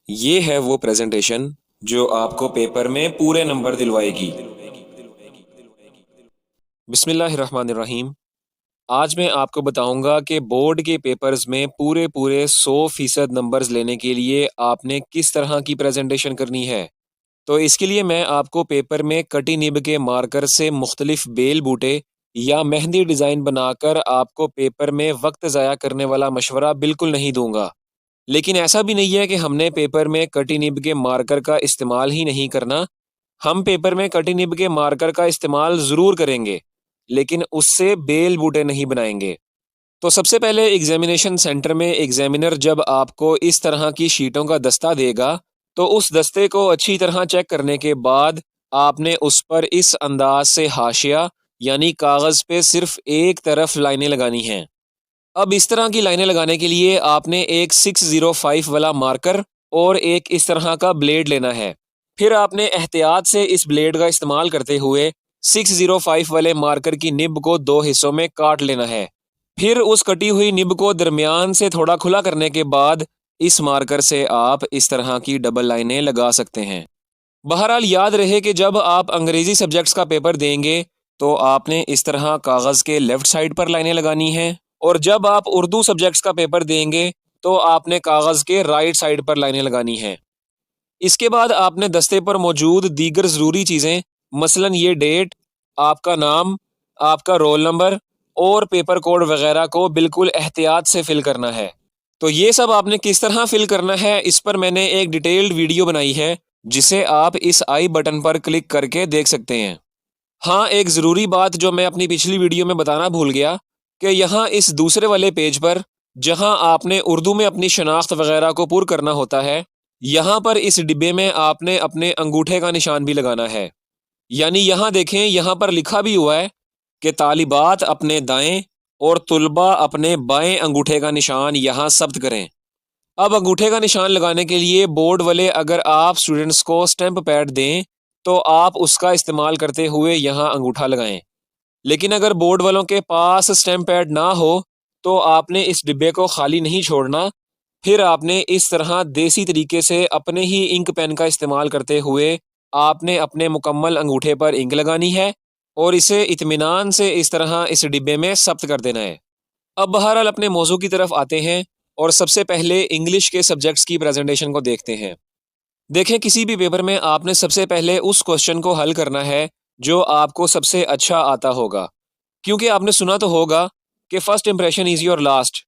ये है वो प्रेजेंटेशन जो आपको पेपर में पूरे नंबर दिलवाएगी। बिस्मिल्लाहिर्रहमानिर्रहीम। आज मैं आपको बताऊंगा कि बोर्ड के पेपर्स में पूरे पूरे 100% नंबर्स लेने के लिए आपने किस तरह की प्रेजेंटेशन करनी है। तो इसके लिए मैं आपको पेपर में कटी निब के मार्कर से मुख्तलिफ बेल बूटे या मेहंदी डिज़ाइन बनाकर आपको पेपर में वक्त ज़ाया करने वाला मशवरा बिल्कुल नहीं दूंगा। लेकिन ऐसा भी नहीं है कि हमने पेपर में कटी निब के मार्कर का इस्तेमाल ही नहीं करना। हम पेपर में कटी निब के मार्कर का इस्तेमाल ज़रूर करेंगे, लेकिन उससे बेल बूटे नहीं बनाएंगे। तो सबसे पहले एग्जामिनेशन सेंटर में एग्जामिनर जब आपको इस तरह की शीटों का दस्ता देगा, तो उस दस्ते को अच्छी तरह चेक करने के बाद आपने उस पर इस अंदाज से हाशिया यानी कागज़ पे सिर्फ एक तरफ लाइनें लगानी हैं। अब इस तरह की लाइनें लगाने के लिए आपने एक 605 वाला मार्कर और एक इस तरह का ब्लेड लेना है। फिर आपने एहतियात से इस ब्लेड का इस्तेमाल करते हुए 605 वाले मार्कर की निब को दो हिस्सों में काट लेना है। फिर उस कटी हुई निब को दरमियान से थोड़ा खुला करने के बाद इस मार्कर से आप इस तरह की डबल लाइनें लगा सकते हैं। बहरहाल याद रहे कि जब आप अंग्रेजी सब्जेक्ट्स का पेपर देंगे तो आपने इस तरह कागज़ के लेफ़्ट साइड पर लाइनें लगानी हैं, और जब आप उर्दू सब्जेक्ट्स का पेपर देंगे तो आपने कागज़ के राइट साइड पर लाइनें लगानी हैं। इसके बाद आपने दस्ते पर मौजूद दीगर ज़रूरी चीज़ें, मसलन ये डेट, आपका नाम, आपका रोल नंबर और पेपर कोड वगैरह को बिल्कुल एहतियात से फ़िल करना है। तो ये सब आपने किस तरह फ़िल करना है, इस पर मैंने एक डिटेल्ड वीडियो बनाई है, जिसे आप इस आई बटन पर क्लिक करके देख सकते हैं। हाँ, एक ज़रूरी बात जो मैं अपनी पिछली वीडियो में बताना भूल गया कि यहाँ इस दूसरे वाले पेज पर, जहाँ आपने उर्दू में अपनी शनाख्त वगैरह को पुर करना होता है, यहाँ पर इस डिब्बे में आपने अपने अंगूठे का निशान भी लगाना है। यानी यहाँ देखें, यहाँ पर लिखा भी हुआ है कि तालिबात अपने दाएं और तुलबा अपने बाएं अंगूठे का निशान यहाँ सब्त करें। अब अंगूठे का निशान लगाने के लिए बोर्ड वाले अगर आप स्टूडेंट्स को स्टैंप पैड दें तो आप उसका इस्तेमाल करते हुए यहाँ अंगूठा लगाएं। लेकिन अगर बोर्ड वालों के पास स्टैंप पैड ना हो तो आपने इस डिब्बे को खाली नहीं छोड़ना। फिर आपने इस तरह देसी तरीके से अपने ही इंक पेन का इस्तेमाल करते हुए आपने अपने मुकम्मल अंगूठे पर इंक लगानी है और इसे इत्मीनान से इस तरह इस डिब्बे में सब्त कर देना है। अब बहरहाल अपने मौजू की तरफ आते हैं और सबसे पहले इंग्लिश के सब्जेक्ट्स की प्रेजेंटेशन को देखते हैं। देखें, किसी भी पेपर में आपने सबसे पहले उस क्वेश्चन को हल करना है जो आपको सबसे अच्छा आता होगा, क्योंकि आपने सुना तो होगा कि first impression is your last.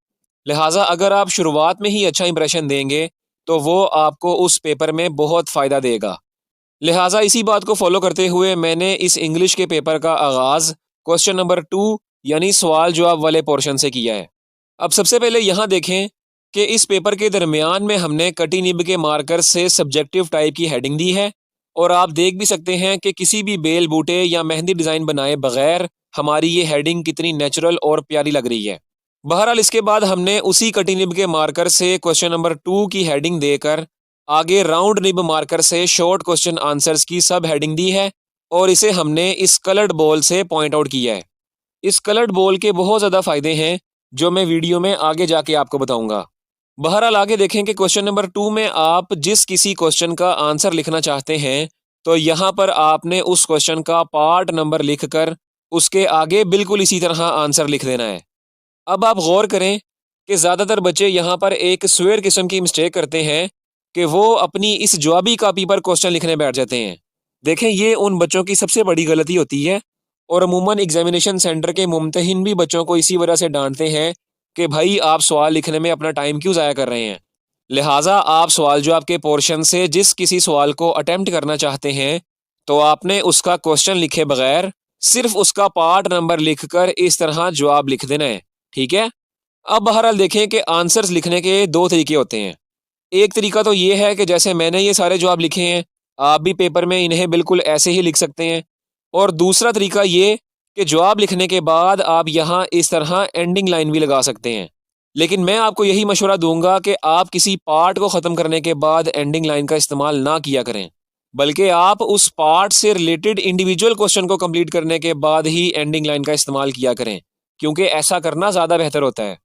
लिहाजा अगर आप शुरुआत में ही अच्छा इंप्रेशन देंगे तो वो आपको उस पेपर में बहुत फ़ायदा देगा। लिहाजा इसी बात को फॉलो करते हुए मैंने इस इंग्लिश के पेपर का आगाज़ क्वेश्चन नंबर 2 यानी सवाल जवाब वाले पोर्शन से किया है। अब सबसे पहले यहाँ देखें कि इस पेपर के दरमियान में हमने कटी निब के मार्कर से सब्जेक्टिव टाइप की हेडिंग दी है, और आप देख भी सकते हैं कि किसी भी बेल बूटे या मेहंदी डिज़ाइन बनाए बगैर हमारी ये हेडिंग कितनी नेचुरल और प्यारी लग रही है। बहरहाल इसके बाद हमने उसी कटी निब के मार्कर से क्वेश्चन नंबर 2 की हेडिंग देकर आगे राउंड निब मार्कर से शॉर्ट क्वेश्चन आंसर्स की सब हेडिंग दी है, और इसे हमने इस कलर्ड बॉल से पॉइंट आउट किया है। इस कलर्ड बॉल के बहुत ज़्यादा फ़ायदे हैं जो मैं वीडियो में आगे जाके आपको बताऊंगा। बहरहाल आगे देखें कि क्वेश्चन नंबर 2 में आप जिस किसी क्वेश्चन का आंसर लिखना चाहते हैं तो यहाँ पर आपने उस क्वेश्चन का पार्ट नंबर लिखकर उसके आगे बिल्कुल इसी तरह आंसर लिख देना है। अब आप गौर करें कि ज़्यादातर बच्चे यहाँ पर एक स्वेयर किस्म की मिस्टेक करते हैं कि वो अपनी इस जवाबी कापी पर क्वेश्चन लिखने बैठ जाते हैं। देखें, ये उन बच्चों की सबसे बड़ी गलती होती है, और अमूमन एग्जामिनेशन सेंटर के मुम्तहिन भी बच्चों को इसी वजह से डांटते हैं कि भाई आप सवाल लिखने में अपना टाइम क्यों ज़ाया कर रहे हैं। लिहाजा आप सवाल जवाब के पोर्शन से जिस किसी सवाल को अटेम्प्ट करना चाहते हैं तो आपने उसका क्वेश्चन लिखे बगैर सिर्फ उसका पार्ट नंबर लिखकर इस तरह जवाब लिख देना है। ठीक है। अब बहरहाल देखें कि आंसर्स लिखने के दो तरीके होते हैं। एक तरीका तो ये है कि जैसे मैंने ये सारे जवाब लिखे हैं आप भी पेपर में इन्हें बिल्कुल ऐसे ही लिख सकते हैं, और दूसरा तरीका ये कि जवाब लिखने के बाद आप यहाँ इस तरह एंडिंग लाइन भी लगा सकते हैं। लेकिन मैं आपको यही मशवरा दूंगा कि आप किसी पार्ट को ख़त्म करने के बाद एंडिंग लाइन का इस्तेमाल ना किया करें, बल्कि आप उस पार्ट से रिलेटेड इंडिविजुअल क्वेश्चन को कंप्लीट करने के बाद ही एंडिंग लाइन का इस्तेमाल किया करें, क्योंकि ऐसा करना ज़्यादा बेहतर होता है।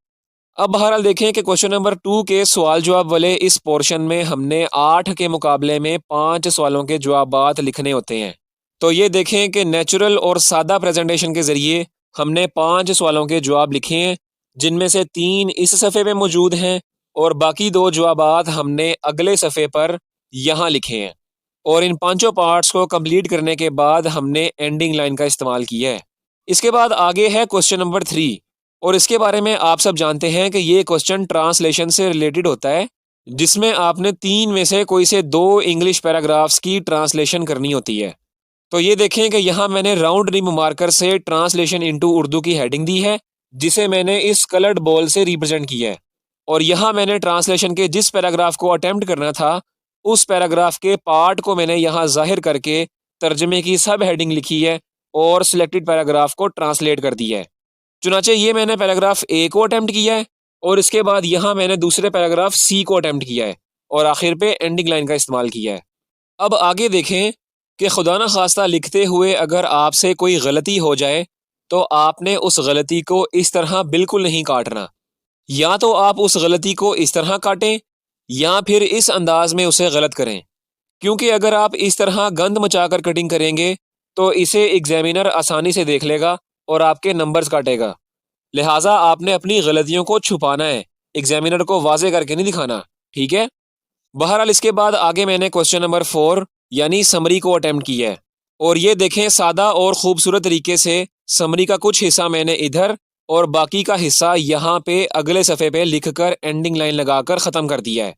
अब बहरहाल देखें कि क्वेश्चन नंबर 2 के सवाल जवाब वाले इस पोर्शन में हमने 8 के मुकाबले में 5 सवालों के जवाबात लिखने होते हैं। तो ये देखें कि नेचुरल और सादा प्रेजेंटेशन के ज़रिए हमने 5 सवालों के जवाब लिखे हैं, जिनमें से 3 इस सफ़े में मौजूद हैं और बाकी 2 जवाबात हमने अगले सफ़े पर यहाँ लिखे हैं। और इन पाँचों पार्ट्स को कंप्लीट करने के बाद हमने एंडिंग लाइन का इस्तेमाल किया है। इसके बाद आगे है क्वेश्चन नंबर 3 और इसके बारे में आप सब जानते हैं कि ये क्वेश्चन ट्रांसलेशन से रिलेटेड होता है, जिसमें आपने 3 में से कोई से 2 इंग्लिश पैराग्राफ्स की ट्रांसलेशन करनी होती है। तो ये देखें कि यहाँ मैंने राउंड रिम मार्कर से ट्रांसलेशन इनटू उर्दू की हेडिंग दी है, जिसे मैंने इस कलर्ड बॉल से रिप्रेजेंट किया है। और यहाँ मैंने ट्रांसलेशन के जिस पैराग्राफ को अटेम्प्ट करना था, उस पैराग्राफ के पार्ट को मैंने यहाँ जाहिर करके तर्जमे की सब हेडिंग लिखी है और सिलेक्टेड पैराग्राफ को ट्रांसलेट कर दिया है। चुनाचे ये मैंने पैराग्राफ ए को अटेम्प्ट किया है और इसके बाद यहाँ मैंने दूसरे पैराग्राफ सी को अटेम्प्ट किया है और आखिर पे एंडिंग लाइन का इस्तेमाल किया है। अब आगे देखें कि खुदा न खास्ता लिखते हुए अगर आपसे कोई गलती हो जाए तो आपने उस गलती को इस तरह बिल्कुल नहीं काटना। या तो आप उस गलती को इस तरह काटें या फिर इस अंदाज में उसे गलत करें, क्योंकि अगर आप इस तरह गंद मचाकर कटिंग करेंगे तो इसे एग्जामिनर आसानी से देख लेगा और आपके नंबर्स काटेगा। लिहाजा आपने अपनी गलतियों को छुपाना है, एग्जामिनर को वाजे करके नहीं दिखाना, ठीक है। बहरहाल इसके बाद आगे मैंने क्वेश्चन नंबर 4 यानी समरी को अटेम्प्ट किया है और ये देखें सादा और खूबसूरत तरीके से समरी का कुछ हिस्सा मैंने इधर और बाकी का हिस्सा यहाँ पे अगले सफ़े पे लिखकर एंडिंग लाइन लगाकर ख़त्म कर दिया है।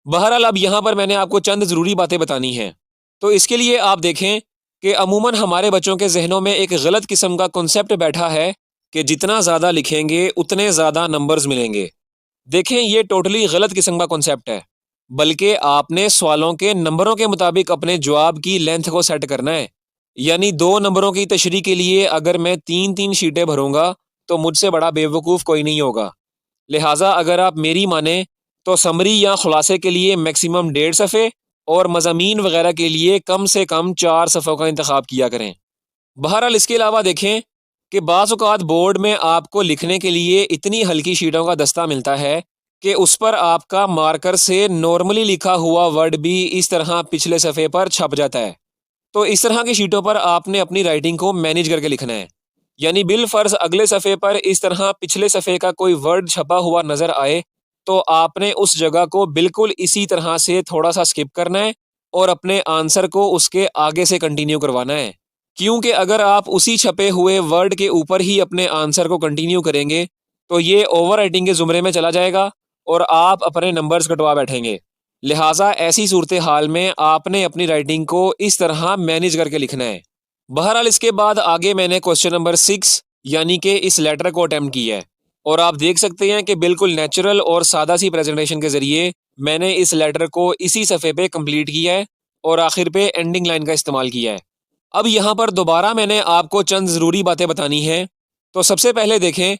बहरहाल अब यहाँ पर मैंने आपको चंद ज़रूरी बातें बतानी हैं। तो इसके लिए आप देखें कि अमूमन हमारे बच्चों के जहनों में एक गलत किस्म का कॉन्सेप्ट बैठा है कि जितना ज़्यादा लिखेंगे उतने ज़्यादा नंबर्स मिलेंगे। देखें ये टोटली गलत किस्म का कॉन्सेप्ट है, बल्कि आपने सवालों के नंबरों के मुताबिक अपने जवाब की लेंथ को सेट करना है। यानी 2 नंबरों की तशरीह के लिए अगर मैं 3-3 शीटें भरूंगा तो मुझसे बड़ा बेवकूफ़ कोई नहीं होगा। लिहाजा अगर आप मेरी माने तो समरी या खुलासे के लिए मैक्सिमम 1.5 सफ़े और मज़ामीन वगैरह के लिए कम से कम 4 सफ़ों का इंतखाब किया करें। बहरहाल इसके अलावा देखें कि बाज़ औक़ात बोर्ड में आपको लिखने के लिए इतनी हल्की शीटों का दस्ता मिलता है कि उस पर आपका मार्कर से नॉर्मली लिखा हुआ वर्ड भी इस तरह पिछले सफ़े पर छप जाता है। तो इस तरह की शीटों पर आपने अपनी राइटिंग को मैनेज करके लिखना है। यानी बिल फर्ज अगले सफ़े पर इस तरह पिछले सफ़े का कोई वर्ड छपा हुआ नज़र आए तो आपने उस जगह को बिल्कुल इसी तरह से थोड़ा सा स्किप करना है और अपने आंसर को उसके आगे से कंटिन्यू करवाना है, क्योंकि अगर आप उसी छपे हुए वर्ड के ऊपर ही अपने आंसर को कंटिन्यू करेंगे तो ये ओवर राइटिंग के ज़ुमरे में चला जाएगा और आप अपने नंबर्स कटवा बैठेंगे। लिहाजा ऐसी सूरत हाल में आपने अपनी राइटिंग को इस तरह मैनेज करके लिखना है। बहरहाल इसके बाद आगे मैंने क्वेश्चन नंबर 6 यानी कि इस लेटर को अटेम्प्ट किया है और आप देख सकते हैं कि बिल्कुल नेचुरल और सादा सी प्रेजेंटेशन के ज़रिए मैंने इस लेटर को इसी सफ़े पे कंप्लीट किया है और आखिर पे एंडिंग लाइन का इस्तेमाल किया है। अब यहाँ पर दोबारा मैंने आपको चंद ज़रूरी बातें बतानी हैं। तो सबसे पहले देखें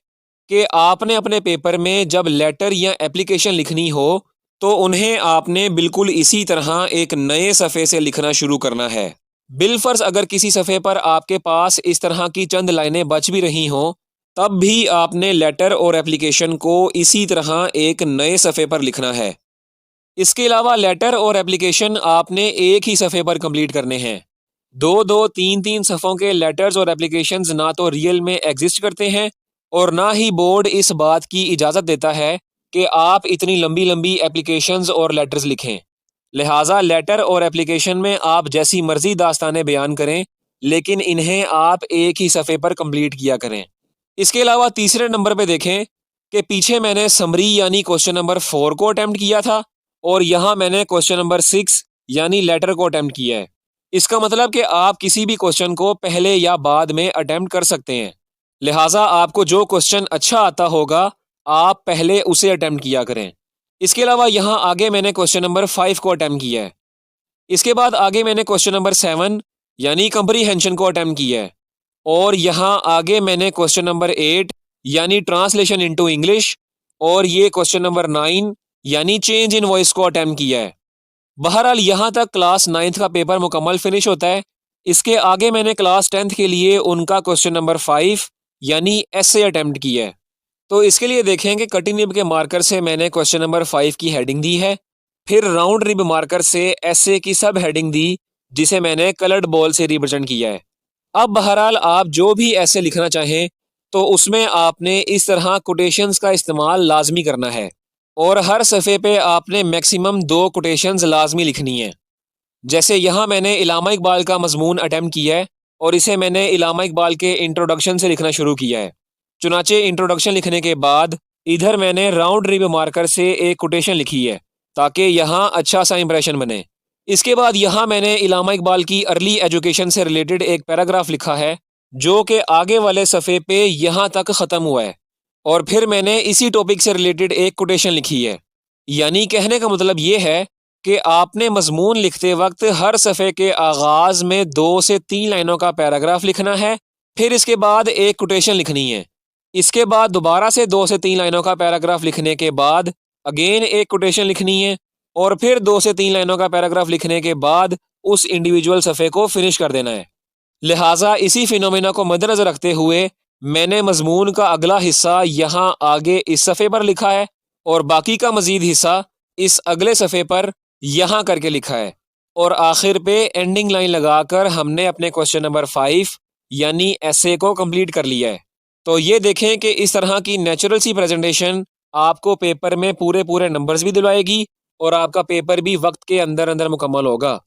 कि आपने अपने पेपर में जब लेटर या एप्लीकेशन लिखनी हो तो उन्हें आपने बिल्कुल इसी तरह एक नए सफ़े से लिखना शुरू करना है। बिलफर्ज अगर किसी सफ़े पर आपके पास इस तरह की चंद लाइनें बच भी रही हों तब भी आपने लेटर और एप्लीकेशन को इसी तरह एक नए सफ़े पर लिखना है। इसके अलावा लेटर और एप्लीकेशन आपने एक ही सफ़े पर कंप्लीट करने हैं। 2-2, 3-3 सफ़ों के लेटर्स और एप्लीकेशंस ना तो रियल में एग्जिस्ट करते हैं और ना ही बोर्ड इस बात की इजाज़त देता है कि आप इतनी लंबी लंबी एप्लीकेशंस और लेटर्स लिखें। लिहाजा लेटर और एप्लीकेशन में आप जैसी मर्जी दास्तानें बयान करें, लेकिन इन्हें आप एक ही सफ़े पर कंप्लीट किया करें। इसके अलावा तीसरे नंबर पे देखें कि पीछे मैंने समरी यानी क्वेश्चन नंबर 4 को अटेम्प्ट किया था और यहाँ मैंने क्वेश्चन नंबर 6 यानी लेटर को अटेम्प्ट किया है। इसका मतलब कि आप किसी भी क्वेश्चन को पहले या बाद में अटेम्प्ट कर सकते हैं। लिहाजा आपको जो क्वेश्चन अच्छा आता होगा आप पहले उसे अटेम्प्ट किया करें। इसके अलावा यहाँ आगे मैंने क्वेश्चन नंबर 5 को अटेम्प्ट किया है। इसके बाद आगे मैंने क्वेश्चन नंबर 7 यानी कंप्रीहेंशन को अटेम्प्ट किया है और यहाँ आगे मैंने क्वेश्चन नंबर 8 यानी ट्रांसलेशन इनटू इंग्लिश और ये क्वेश्चन नंबर 9 यानी चेंज इन वॉइस को अटेम्प्ट किया है। बहरहाल यहाँ तक क्लास 9th का पेपर मुकम्मल फिनिश होता है। इसके आगे मैंने क्लास 10th के लिए उनका क्वेश्चन नंबर 5 यानी एसे अटेम्प्ट किया है। तो इसके लिए देखें कि कटिंग निब के मार्कर से मैंने क्वेश्चन नंबर 5 की हेडिंग दी है, फिर राउंड रिब मार्कर से ऐसे की सब हेडिंग दी जिसे मैंने कलर्ड बॉल से रिप्रेजेंट किया है। अब बहरहाल आप जो भी ऐसे लिखना चाहें तो उसमें आपने इस तरह कोटेशंस का इस्तेमाल लाजमी करना है और हर सफ़े पे आपने मैक्सिमम 2 कोटेशंस लाजमी लिखनी है। जैसे यहाँ मैंने इलामा इकबाल का मजमून अटेम्प्ट किया है और इसे मैंने इलामा इकबाल के इंट्रोडक्शन से लिखना शुरू किया है। चुनाचे इंट्रोडक्शन लिखने के बाद इधर मैंने राउंड रिब मार्कर से एक कोटेशन लिखी है ताकि यहाँ अच्छा सा इंप्रेशन बने। इसके बाद यहाँ मैंने इलामा इकबाल की अर्ली एजुकेशन से रिलेटेड एक पैराग्राफ लिखा है जो कि आगे वाले सफ़े पे यहाँ तक ख़त्म हुआ है और फिर मैंने इसी टॉपिक से रिलेटेड एक कोटेशन लिखी है। यानी कहने का मतलब ये है कि आपने मजमून लिखते वक्त हर सफ़े के आगाज़ में 2 से 3 लाइनों का पैराग्राफ लिखना है, फिर इसके बाद एक कोटेशन लिखनी है। इसके बाद दोबारा से 2 से 3 लाइनों का पैराग्राफ लिखने के बाद अगेन एक कोटेशन लिखनी है और फिर 2 से 3 लाइनों का पैराग्राफ लिखने के बाद उस इंडिविजुअल सफ़े को फिनिश कर देना है। लिहाजा इसी फिनोमेना को मद्देनज़र रखते हुए मैंने मजमून का अगला हिस्सा यहाँ आगे इस सफ़े पर लिखा है और बाकी का मज़ीद हिस्सा इस अगले सफ़े पर यहाँ करके लिखा है और आखिर पे एंडिंग लाइन लगाकर हमने अपने क्वेश्चन नंबर 5 यानी एसे को कंप्लीट कर लिया है। तो ये देखें कि इस तरह की नेचुरल सी प्रेजेंटेशन आपको पेपर में पूरे पूरे नंबर्स भी दिलवाएगी और आपका पेपर भी वक्त के अंदर अंदर मुकम्मल होगा।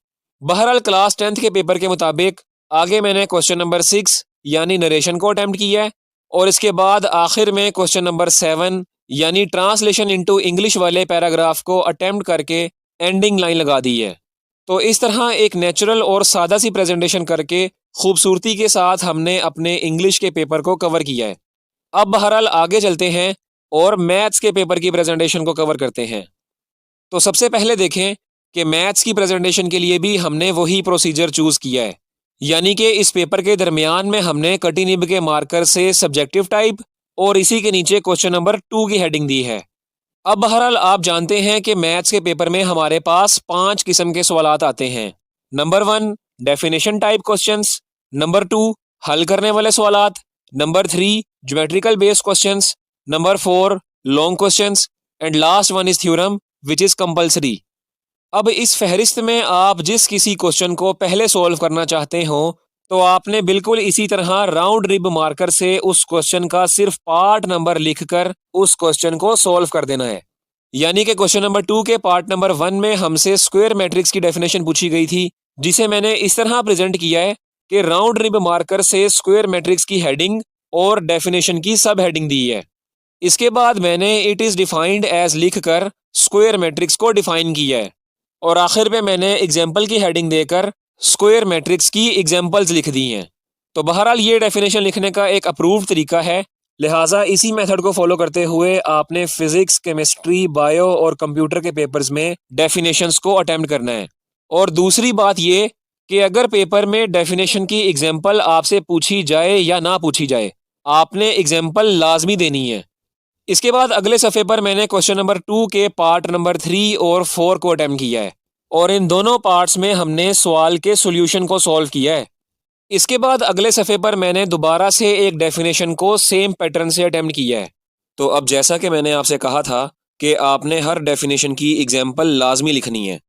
बहरहाल क्लास 10th के पेपर के मुताबिक आगे मैंने क्वेश्चन नंबर 6 यानी नरेशन को अटेम्प्ट किया है और इसके बाद आखिर में क्वेश्चन नंबर 7 यानी ट्रांसलेशन इनटू इंग्लिश वाले पैराग्राफ को अटेम्प्ट करके एंडिंग लाइन लगा दी है। तो इस तरह एक नेचुरल और सादा सी प्रेजेंटेशन करके खूबसूरती के साथ हमने अपने इंग्लिश के पेपर को कवर किया है। अब बहरहाल आगे चलते हैं और मैथ्स के पेपर की प्रेजेंटेशन को कवर करते हैं। तो सबसे पहले देखें कि मैथ्स की प्रेजेंटेशन के लिए भी हमने वही प्रोसीजर चूज़ किया है, यानी कि इस पेपर के दरमियान में हमने कटी निब के मार्कर से सब्जेक्टिव टाइप और इसी के नीचे क्वेश्चन नंबर 2 की हेडिंग दी है। अब बहरहाल आप जानते हैं कि मैथ्स के पेपर में हमारे पास 5 किस्म के सवालात आते हैं। Number 1 definition type questions, number 2 हल करने वाले सवालात, number 3 geometrical based questions, number 4 long questions and last one is theorem which is compulsory. अब इस फहरिस्त में आप जिस किसी क्वेश्चन को पहले सॉल्व करना चाहते हो तो आपने बिल्कुल इसी तरह राउंड रिब मार्कर से उस क्वेश्चन का सिर्फ पार्ट नंबर लिखकर उस क्वेश्चन को सॉल्व कर देना है। यानी कि क्वेश्चन नंबर 2 के पार्ट नंबर 1 में हमसे स्क्वायर मैट्रिक्स की डेफिनेशन पूछी गई थी, जिसे मैंने इस तरह प्रेजेंट किया है कि राउंड रिब मार्कर से स्क्वायर मैट्रिक्स की हेडिंग और डेफिनेशन की सब हेडिंग दी है। इसके बाद मैंने इट इज़ डिफाइंड एज लिख कर स्क्वायर मैट्रिक्स को डिफाइन किया है और आखिर में मैंने एग्जाम्पल की हेडिंग देकर स्क्वायर मैट्रिक्स की एग्जाम्पल्स लिख दी हैं। तो बहरहाल ये डेफिनेशन लिखने का एक अप्रूव्ड तरीका है, लिहाजा इसी मेथड को फॉलो करते हुए आपने फिजिक्स, केमिस्ट्री, बायो और कंप्यूटर के पेपर्स में डेफिनेशंस को अटेम्प्ट करना है। और दूसरी बात ये कि अगर पेपर में डेफिनेशन की एग्जाम्पल आपसे पूछी जाए या ना पूछी जाए, आपने एग्जाम्पल लाजमी देनी है। इसके बाद अगले सफ़े पर मैंने क्वेश्चन नंबर 2 के पार्ट नंबर 3 और 4 को अटेम्प्ट किया है और इन दोनों पार्ट्स में हमने सवाल के सॉल्यूशन को सॉल्व किया है। इसके बाद अगले सफ़े पर मैंने दोबारा से एक डेफिनेशन को सेम पैटर्न से अटेम्प्ट किया है। तो अब जैसा कि मैंने आपसे कहा था कि आपने हर डेफिनेशन की एग्जाम्पल लाजमी लिखनी है,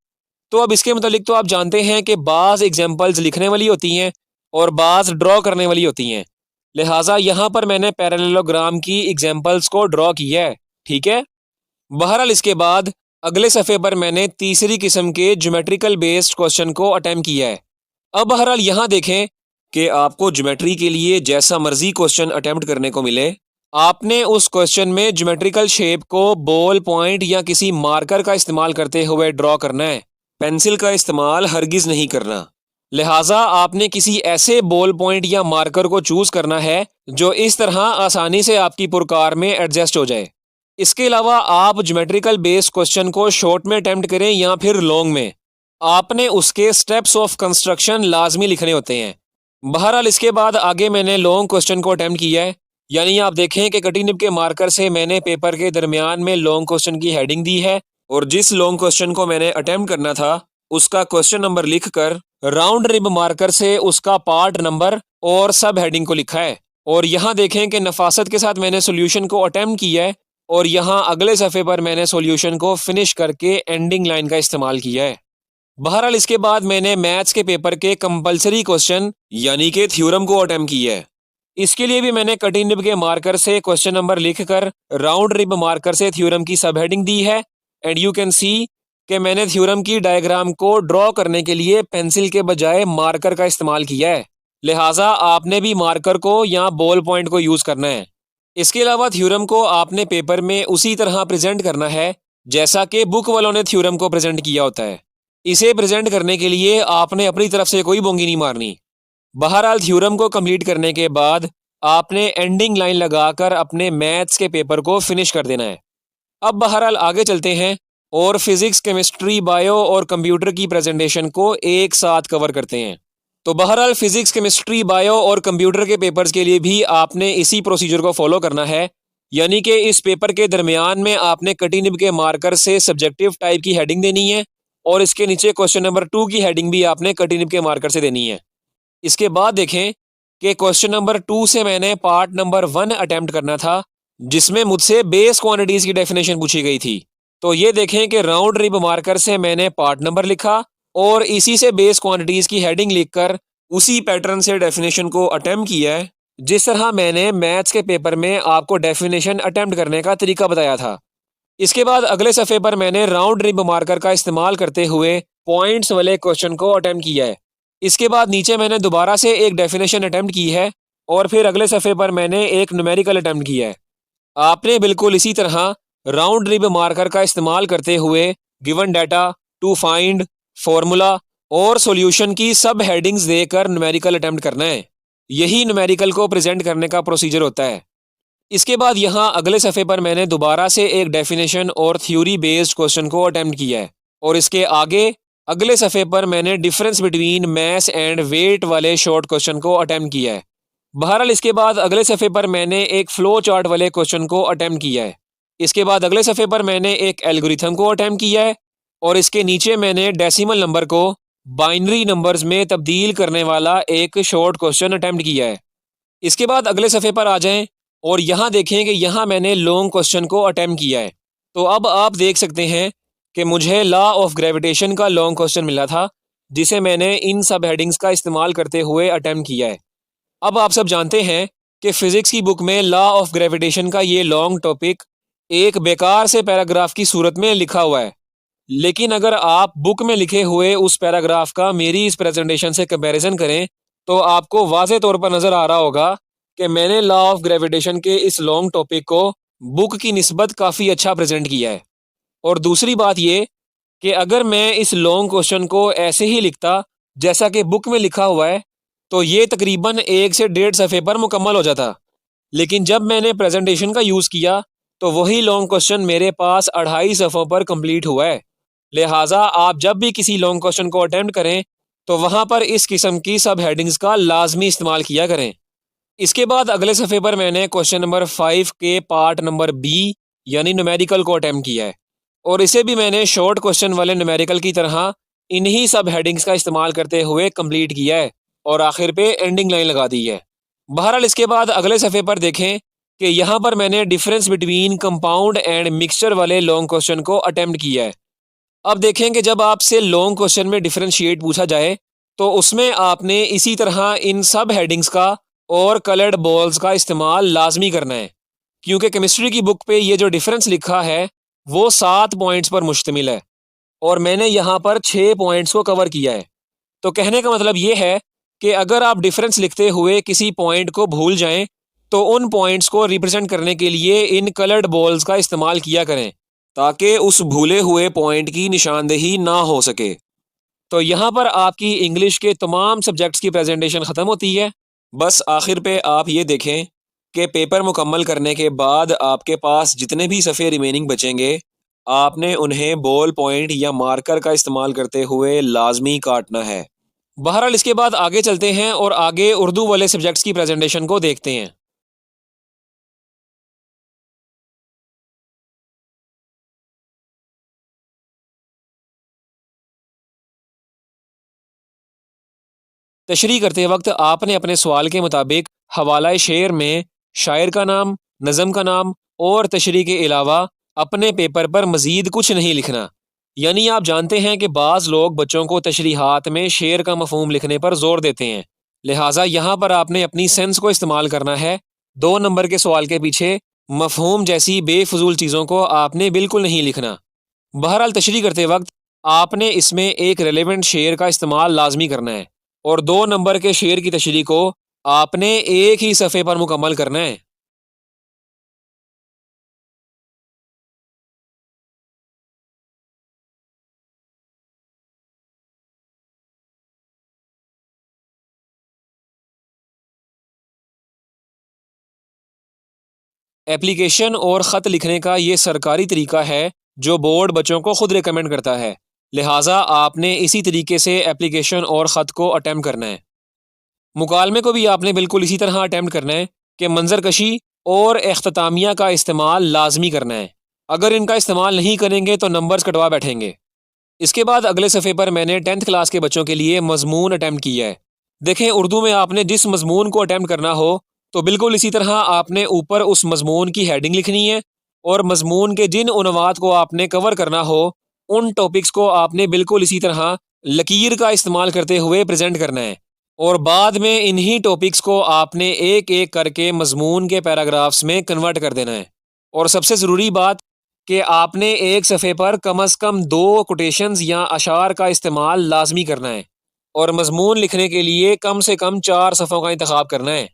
तो अब इसके मुतालिक तो आप जानते हैं कि बाज़ एग्जाम्पल्स लिखने वाली होती हैं और बाज़ ड्रॉ करने वाली होती हैं। लिहाजा यहाँ पर मैंने पैरेललोग्राम की एग्जाम्पल्स को ड्रॉ किया है, ठीक है। बहरहाल इसके बाद अगले सफ़े पर मैंने तीसरी किस्म के ज्योमेट्रिकल बेस्ड क्वेश्चन को अटेम्प्ट किया है। अब बहरहाल यहाँ देखें कि आपको ज्योमेट्री के लिए जैसा मर्जी क्वेश्चन अटेम्प्ट करने को मिले, आपने उस क्वेश्चन में ज्योमेट्रिकल शेप को बॉल पॉइंट या किसी मार्कर का इस्तेमाल करते हुए ड्रॉ करना है, पेंसिल का इस्तेमाल हरगिज़ नहीं करना। लिहाजा आपने किसी ऐसे बॉल पॉइंट या मार्कर को चूज़ करना है जो इस तरह आसानी से आपकी पुरकार में एडजस्ट हो जाए। इसके अलावा आप ज्योमेट्रिकल बेस्ड क्वेश्चन को शॉर्ट में अटेम्प्ट करें या फिर लॉन्ग में, आपने उसके स्टेप्स ऑफ कंस्ट्रक्शन लाजमी लिखने होते हैं। बहरहाल इसके बाद आगे मैंने लॉन्ग क्वेश्चन को अटेम्प्ट किया है, यानी आप देखें कि कटी निब के मार्कर से मैंने पेपर के दरमियान में लॉन्ग क्वेश्चन की हेडिंग दी है और जिस लॉन्ग क्वेश्चन को मैंने अटेम्प्ट करना था उसका क्वेश्चन नंबर लिखकर राउंड रिब मार्कर से उसका पार्ट नंबर और सब हेडिंग को लिखा है। और यहाँ देखें कि नफासत के साथ मैंने सॉल्यूशन को अटेम्प्ट किया है और यहाँ अगले सफ़े पर मैंने सॉल्यूशन को फिनिश करके एंडिंग लाइन का इस्तेमाल किया है। बहरहाल इसके बाद मैंने मैथ्स के पेपर के कंपलसरी क्वेश्चन यानी कि थ्योरम को अटेम्प्ट किया है। इसके लिए भी मैंने कटिंग निब के मार्कर से क्वेश्चन नंबर लिखकर राउंड रिब मार्कर से थ्योरम की सब हेडिंग दी है। एंड यू कैन सी कि मैंने थ्योरम की डायग्राम को ड्रॉ करने के लिए पेंसिल के बजाय मार्कर का इस्तेमाल किया है, लिहाजा आपने भी मार्कर को या बॉल पॉइंट को यूज करना है। इसके अलावा थ्योरम को आपने पेपर में उसी तरह प्रेजेंट करना है जैसा कि बुक वालों ने थ्योरम को प्रेजेंट किया होता है। इसे प्रेजेंट करने के लिए आपने अपनी तरफ से कोई बोंगी नहीं मारनी। बहरहाल थ्योरम को कंप्लीट करने के बाद आपने एंडिंग लाइन लगाकर अपने मैथ्स के पेपर को फिनिश कर देना है। अब बहरहाल आगे चलते हैं और फिजिक्स, केमिस्ट्री, बायो और कंप्यूटर की प्रेजेंटेशन को एक साथ कवर करते हैं। तो बहरहाल फिजिक्स, केमिस्ट्री, बायो और कंप्यूटर के पेपर्स के लिए भी आपने इसी प्रोसीजर को फॉलो करना है, यानी कि इस पेपर के दरमियान में आपने कटिंग निब के मार्कर से सब्जेक्टिव टाइप की हेडिंग देनी है और इसके नीचे क्वेश्चन नंबर 2 की हेडिंग भी आपने कटिंग निब के मार्कर से देनी है। इसके बाद देखें कि क्वेश्चन नंबर 2 से मैंने पार्ट नंबर 1 अटेम्प्ट करना था जिसमें मुझसे बेस क्वांटिटीज की डेफिनेशन पूछी गई थी। तो ये देखें कि राउंड रिब मार्कर से मैंने पार्ट नंबर लिखा और इसी से बेस क्वांटिटीज की हेडिंग लिखकर उसी पैटर्न से डेफिनेशन को अटेम्प्ट किया है जिस तरह मैंने मैथ्स के पेपर में आपको डेफिनेशन अटेम्प्ट करने का तरीका बताया था। इसके बाद अगले सफ़े पर मैंने राउंड रिब मार्कर का इस्तेमाल करते हुए पॉइंट्स वाले क्वेश्चन को अटेम्प्ट किया है। इसके बाद नीचे मैंने दोबारा से एक डेफिनेशन अटेम्प्ट की है और फिर अगले सफ़े पर मैंने एक न्यूमेरिकल अटेम्प्ट किया है। आपने बिल्कुल इसी तरह राउंड रिब मार्कर का इस्तेमाल करते हुए given data, to find, formula और सॉल्यूशन की सब हेडिंग्स देकर न्यूमेरिकल अटेम्प्ट करना है। यही न्यूमेरिकल को प्रेजेंट करने का प्रोसीजर होता है। इसके बाद यहाँ अगले सफ़े पर मैंने दोबारा से एक डेफिनेशन और थ्योरी बेस्ड क्वेश्चन को अटेम्प्ट किया है और इसके आगे अगले सफ़े पर मैंने difference between mass and weight वाले शॉर्ट क्वेश्चन को अटेम्प्ट किया है। बहरहाल इसके बाद अगले सफ़े पर मैंने एक फ्लो चार्ट वाले क्वेश्चन को अटेम्प्ट किया है। इसके बाद अगले सफ़े पर मैंने एक एल्गोरिथम को अटेम्प्ट किया है और इसके नीचे मैंने डेसिमल नंबर को बाइनरी नंबर्स में तब्दील करने वाला एक शॉर्ट क्वेश्चन अटेम्प्ट किया है। इसके बाद अगले सफ़े पर आ जाएं और यहाँ देखें कि यहाँ मैंने लॉन्ग क्वेश्चन को अटेम्प्ट किया है। तो अब आप देख सकते हैं कि मुझे लॉ ऑफ ग्रेविटेशन का लॉन्ग क्वेश्चन मिला था जिसे मैंने इन सब हेडिंग्स का इस्तेमाल करते हुए अटेम्प्ट किया है। अब आप सब जानते हैं कि फिजिक्स की बुक में लॉ ऑफ ग्रेविटेशन का ये लॉन्ग टॉपिक एक बेकार से पैराग्राफ की सूरत में लिखा हुआ है, लेकिन अगर आप बुक में लिखे हुए उस पैराग्राफ का मेरी इस प्रेजेंटेशन से कंपैरिजन करें तो आपको वाज़े तौर पर नज़र आ रहा होगा कि मैंने लॉ ऑफ ग्रेविटेशन के इस लॉन्ग टॉपिक को बुक की निस्बत काफ़ी अच्छा प्रेजेंट किया है। और दूसरी बात ये कि अगर मैं इस लॉन्ग क्वेश्चन को ऐसे ही लिखता जैसा कि बुक में लिखा हुआ है तो ये तकरीबन 1 से 1.5 सफ़े पर मुकम्मल हो जाता, लेकिन जब मैंने प्रेजेंटेशन का यूज़ किया तो वही लॉन्ग क्वेश्चन मेरे पास 2.5 सफ़ों पर कंप्लीट हुआ है। लिहाजा आप जब भी किसी लॉन्ग क्वेश्चन को अटेम्प्ट करें तो वहाँ पर इस किस्म की सब हेडिंग्स का लाजमी इस्तेमाल किया करें। इसके बाद अगले सफ़े पर मैंने क्वेश्चन नंबर 5 के पार्ट नंबर बी यानी न्यूमेरिकल को अटेम्प्ट किया है और इसे भी मैंने शॉर्ट क्वेश्चन वाले न्यूमेरिकल की तरह इन्हीं सब हेडिंग्स का इस्तेमाल करते हुए कंप्लीट किया है और आखिर पे एंडिंग लाइन लगा दी है। बहरहाल इसके बाद अगले सफ़े पर देखें कि यहाँ पर मैंने difference between compound and mixture वाले लॉन्ग क्वेश्चन को अटेम्प्ट किया है। अब देखें कि जब आपसे लॉन्ग क्वेश्चन में डिफरेंशिएट पूछा जाए तो उसमें आपने इसी तरह इन सब हेडिंग्स का और कलर्ड बॉल्स का इस्तेमाल लाजमी करना है, क्योंकि केमिस्ट्री की बुक पे ये जो डिफरेंस लिखा है वो 7 पॉइंट्स पर मुश्तमिल है और मैंने यहाँ पर 6 पॉइंट्स को कवर किया है। तो कहने का मतलब ये है कि अगर आप डिफरेंस लिखते हुए किसी पॉइंट को भूल जाएं तो उन पॉइंट्स को रिप्रेजेंट करने के लिए इन कलर्ड बॉल्स का इस्तेमाल किया करें ताकि उस भूले हुए पॉइंट की निशानदेही ना हो सके। तो यहाँ पर आपकी इंग्लिश के तमाम सब्जेक्ट्स की प्रेजेंटेशन ख़त्म होती है। बस आखिर पे आप ये देखें कि पेपर मुकम्मल करने के बाद आपके पास जितने भी सफ़े रिमेनिंग बचेंगे आपने उन्हें बॉल पॉइंट या मार्कर का इस्तेमाल करते हुए लाजमी काटना है। बहरहाल इसके बाद आगे चलते हैं और आगे उर्दू वाले सब्जेक्ट्स की प्रेजेंटेशन को देखते हैं। तशरीह करते वक्त आपने अपने सवाल के मुताबिक हवाला शेर में शायर का नाम, नज़म का नाम और तशरीह के अलावा अपने पेपर पर मज़ीद कुछ नहीं लिखना। यानी आप जानते हैं कि बाज़ लोग बच्चों को तशरीहात में शेर का मफ़हूम लिखने पर ज़ोर देते हैं, लिहाजा यहाँ पर आपने अपनी सेंस को इस्तेमाल करना है। 2 नंबर के सवाल के पीछे मफ़हूम जैसी बेफजूल चीज़ों को आपने बिल्कुल नहीं लिखना। बहरहाल तशरीह करते वक्त आपने इसमें एक रेलेवेंट शेर का इस्तेमाल लाजमी करना है और 2 नंबर के शेर की तशरीह को आपने एक ही सफ़े पर मुकम्मल करना है। एप्लीकेशन और ख़त लिखने का ये सरकारी तरीका है जो बोर्ड बच्चों को खुद रिकमेंड करता है, लिहाजा आपने इसी तरीके से एप्लीकेशन और ख़त को अटैम्प्ट करना है। मुकालमे को भी आपने बिल्कुल इसी तरह अटैम्प्ट करना है कि मंजरकशी और इख्तितामिया का इस्तेमाल लाजमी करना है। अगर इनका इस्तेमाल नहीं करेंगे तो नंबर्स कटवा बैठेंगे। इसके बाद अगले सफ़े पर मैंने 10th क्लास के बच्चों के लिए मज़मून अटैम्प्ट किया है। देखें, उर्दू में आपने जिस मज़मून को अटैम्प्ट करना हो तो बिल्कुल इसी तरह आपने ऊपर उस मज़मून की हेडिंग लिखनी है और मज़मून के जिन उन्वात को आपने कवर करना हो उन टॉपिक्स को आपने बिल्कुल इसी तरह लकीर का इस्तेमाल करते हुए प्रेजेंट करना है और बाद में इन्हीं टॉपिक्स को आपने एक एक करके मज़मून के पैराग्राफ्स में कन्वर्ट कर देना है। और सबसे ज़रूरी बात कि आपने एक सफ़े पर कम अज़ कम 2 कोटेशंस या अशार का इस्तेमाल लाजमी करना है और मज़मून लिखने के लिए कम से कम 4 सफ़ों का इंतखाब करना है।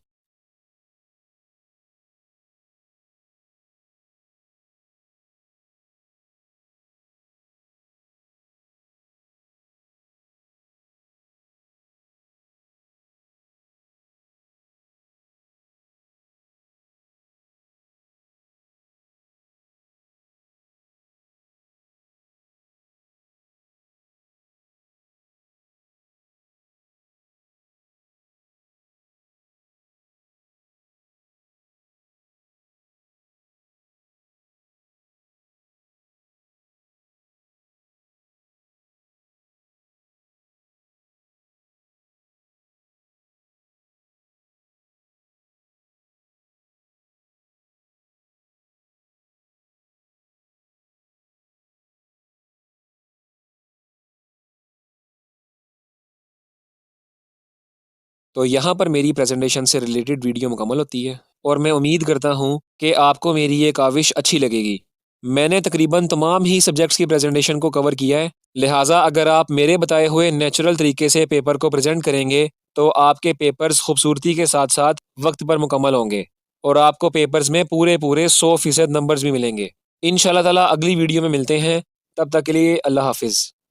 तो यहाँ पर मेरी प्रेजेंटेशन से रिलेटेड वीडियो मुकम्मल होती है और मैं उम्मीद करता हूँ कि आपको मेरी ये काविश अच्छी लगेगी। मैंने तकरीबन तमाम ही सब्जेक्ट्स की प्रेजेंटेशन को कवर किया है, लिहाजा अगर आप मेरे बताए हुए नेचुरल तरीके से पेपर को प्रेजेंट करेंगे तो आपके पेपर्स खूबसूरती के साथ साथ वक्त पर मुकम्मल होंगे और आपको पेपर्स में पूरे पूरे 100% नंबर्स भी मिलेंगे। इंशाल्लाह ताला अगली वीडियो में मिलते हैं, तब तक के लिए अल्लाह हाफिज़।